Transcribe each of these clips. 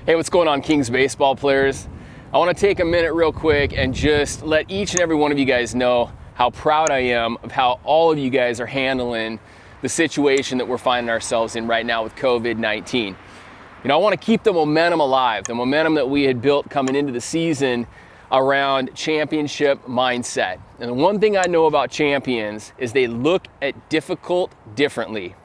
Hey, what's going on, Kings baseball players? I want to take a minute real quick and just let each and every one of you guys know how proud I am of how all of you guys are handling the situation that we're finding ourselves in right now with COVID-19. You know, I want to keep the momentum alive, the momentum that we had built coming into the season around championship mindset. And the one thing I know about champions is they look at difficult differently.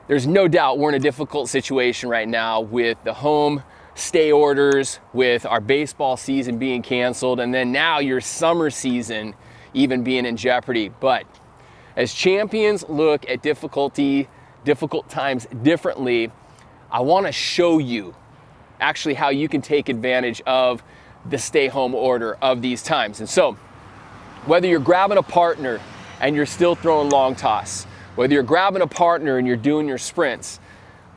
There's no doubt we're in a difficult situation right now with the home stay orders, with our baseball season being canceled, and then now your summer season even being in jeopardy. But as champions look at difficult times differently, I want to show you actually how you can take advantage of the stay home order of these times. And so whether you're grabbing a partner and you're still throwing long toss, whether you're grabbing a partner and you're doing your sprints,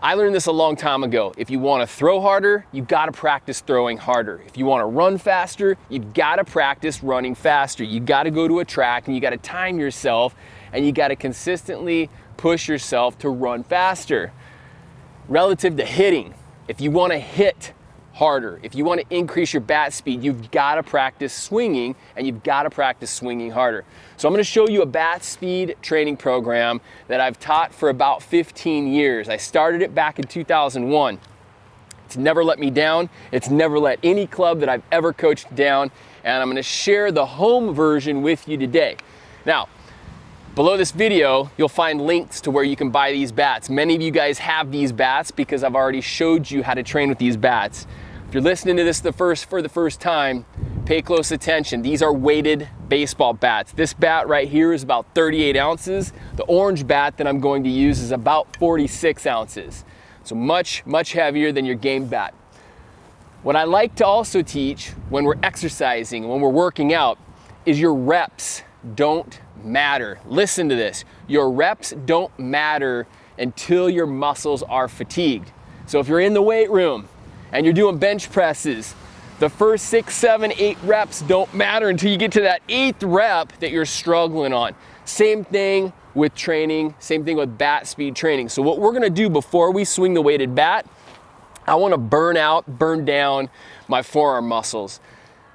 I learned this a long time ago. If you want to throw harder, you've got to practice throwing harder. If you want to run faster, you've got to practice running faster. You got to go to a track and you got to time yourself and you got to consistently push yourself to run faster. Relative to hitting, if you want to hit harder, if you want to increase your bat speed, you've got to practice swinging and you've got to practice swinging harder. So I'm going to show you a bat speed training program that I've taught for about 15 years. I started it back in 2001. It's never let me down. It's never let any club that I've ever coached down. And I'm going to share the home version with you today. Now, below this video, you'll find links to where you can buy these bats. Many of you guys have these bats because I've already showed you how to train with these bats. If you're listening to this for the first time, pay close attention. These are weighted baseball bats. This bat right here is about 38 ounces. The orange bat that I'm going to use is about 46 ounces. So much, much heavier than your game bat. What I like to also teach when we're exercising, when we're working out, is your reps don't matter. Listen to this. Your reps don't matter until your muscles are fatigued. So if you're in the weight room and you're doing bench presses, the first 6, 7, 8 reps don't matter until you get to that 8th rep that you're struggling on. Same thing with training, same thing with bat speed training. So what we're gonna do before we swing the weighted bat, I wanna burn down my forearm muscles.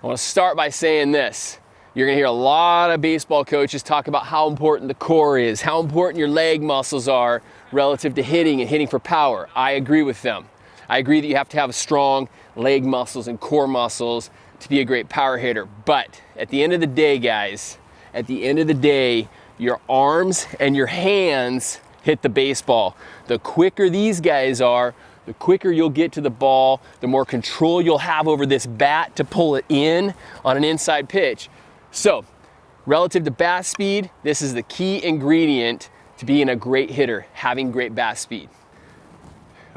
I wanna start by saying this. You're gonna hear a lot of baseball coaches talk about how important the core is, how important your leg muscles are relative to hitting and hitting for power. I agree with them. I agree that you have to have strong leg muscles and core muscles to be a great power hitter. But at the end of the day, guys, at the end of the day, your arms and your hands hit the baseball. The quicker these guys are, the quicker you'll get to the ball, the more control you'll have over this bat to pull it in on an inside pitch. So, relative to bat speed, this is the key ingredient to being a great hitter, having great bat speed.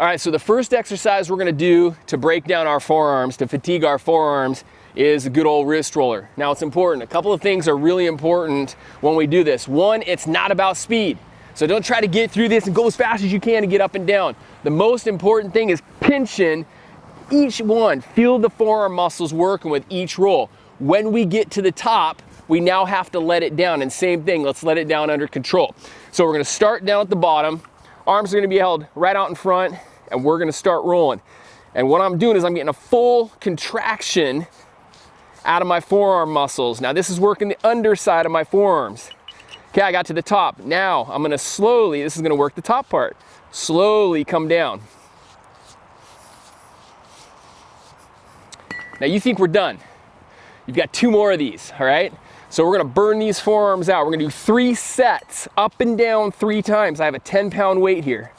All right, so the first exercise we're gonna do to break down our forearms, to fatigue our forearms, is a good old wrist roller. Now, it's important. A couple of things are really important when we do this. One, it's not about speed. So don't try to get through this and go as fast as you can to get up and down. The most important thing is pinching each one. Feel the forearm muscles working with each roll. When we get to the top, we now have to let it down. And same thing, let's let it down under control. So we're gonna start down at the bottom. Arms are gonna be held right out in front, and we're gonna start rolling. And what I'm doing is I'm getting a full contraction out of my forearm muscles. Now this is working the underside of my forearms. Okay, I got to the top. Now I'm gonna slowly, this is gonna work the top part, slowly come down. Now you think we're done. You've got 2 more of these, all right? So we're gonna burn these forearms out. We're gonna do 3 sets, up and down 3 times. I have a 10-pound weight here.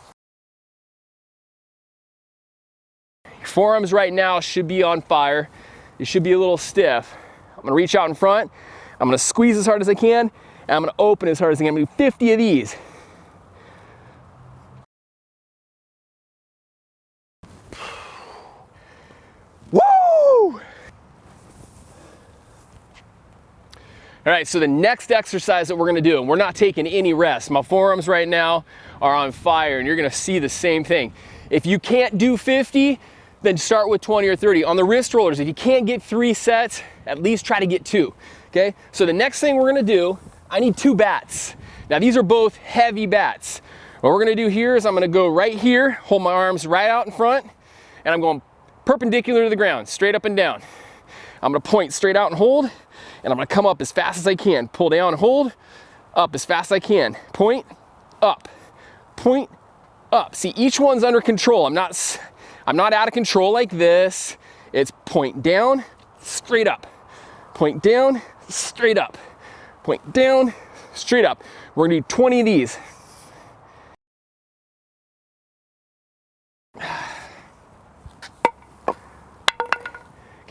Your forearms right now should be on fire. You should be a little stiff. I'm gonna reach out in front. I'm gonna squeeze as hard as I can, and I'm gonna open as hard as I can. I'm gonna do 50 of these. Woo! All right, so the next exercise that we're gonna do, and we're not taking any rest. My forearms right now are on fire, and you're gonna see the same thing. If you can't do 50, then start with 20 or 30. On the wrist rollers, if you can't get 3 sets, at least try to get 2, okay? So the next thing we're gonna do, I need 2 bats. Now these are both heavy bats. What we're gonna do here is I'm gonna go right here, hold my arms right out in front, and I'm going perpendicular to the ground, straight up and down. I'm gonna point straight out and hold, and I'm gonna come up as fast as I can. Pull down and hold, up as fast as I can. Point, up, point, up. See, each one's under control. I'm not out of control like this. It's point down, straight up. Point down, straight up. Point down, straight up. We're gonna do 20 of these.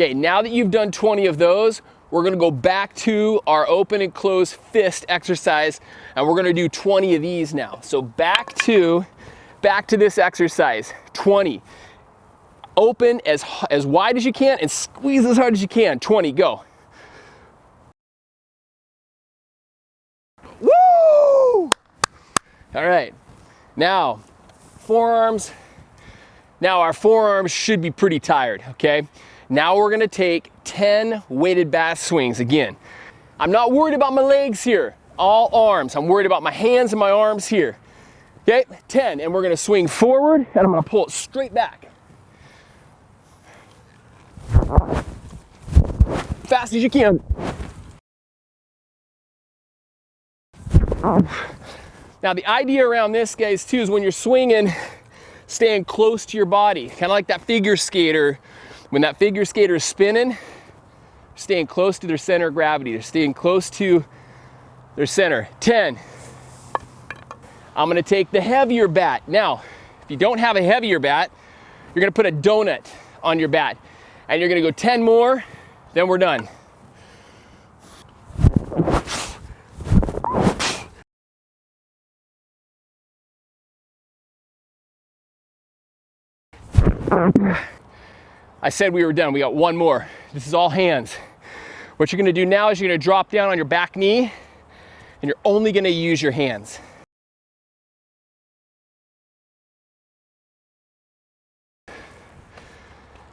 Okay, now that you've done 20 of those, we're gonna go back to our open and close fist exercise, and we're gonna do 20 of these now. So back to this exercise, 20. Open as wide as you can and squeeze as hard as you can. 20, go. Woo! All right, now forearms. Now our forearms should be pretty tired, okay? Now we're gonna take 10 weighted back swings. Again, I'm not worried about my legs here, all arms. I'm worried about my hands and my arms here. Okay, 10, and we're gonna swing forward, and I'm gonna pull it straight back. Fast as you can. Now the idea around this, guys, too, is when you're swinging, staying close to your body, kind of like that figure skater. When that figure skater is spinning, staying close to their center of gravity. They're staying close to their center. 10. I'm gonna take the heavier bat. Now, if you don't have a heavier bat, you're gonna put a donut on your bat. And you're gonna go 10 more, then we're done. I said we were done. We got one more. This is all hands. What you're gonna do now is you're gonna drop down on your back knee, and you're only gonna use your hands.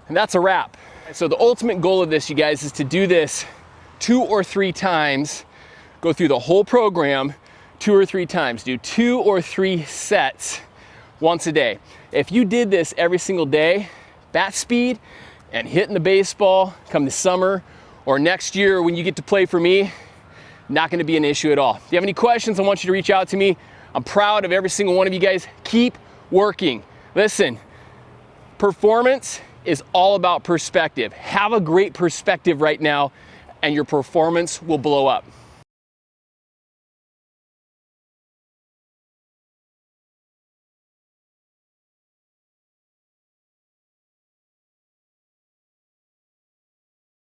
And that's a wrap. So the ultimate goal of this, you guys, is to do this 2 or 3 times. Go through the whole program 2 or 3 times. Do 2 or 3 sets once a day. If you did this every single day, bat speed and hitting the baseball come the summer or next year when you get to play for me, not gonna be an issue at all. If you have any questions, I want you to reach out to me. I'm proud of every single one of you guys. Keep working. Listen, performance is all about perspective. Have a great perspective right now, and your performance will blow up.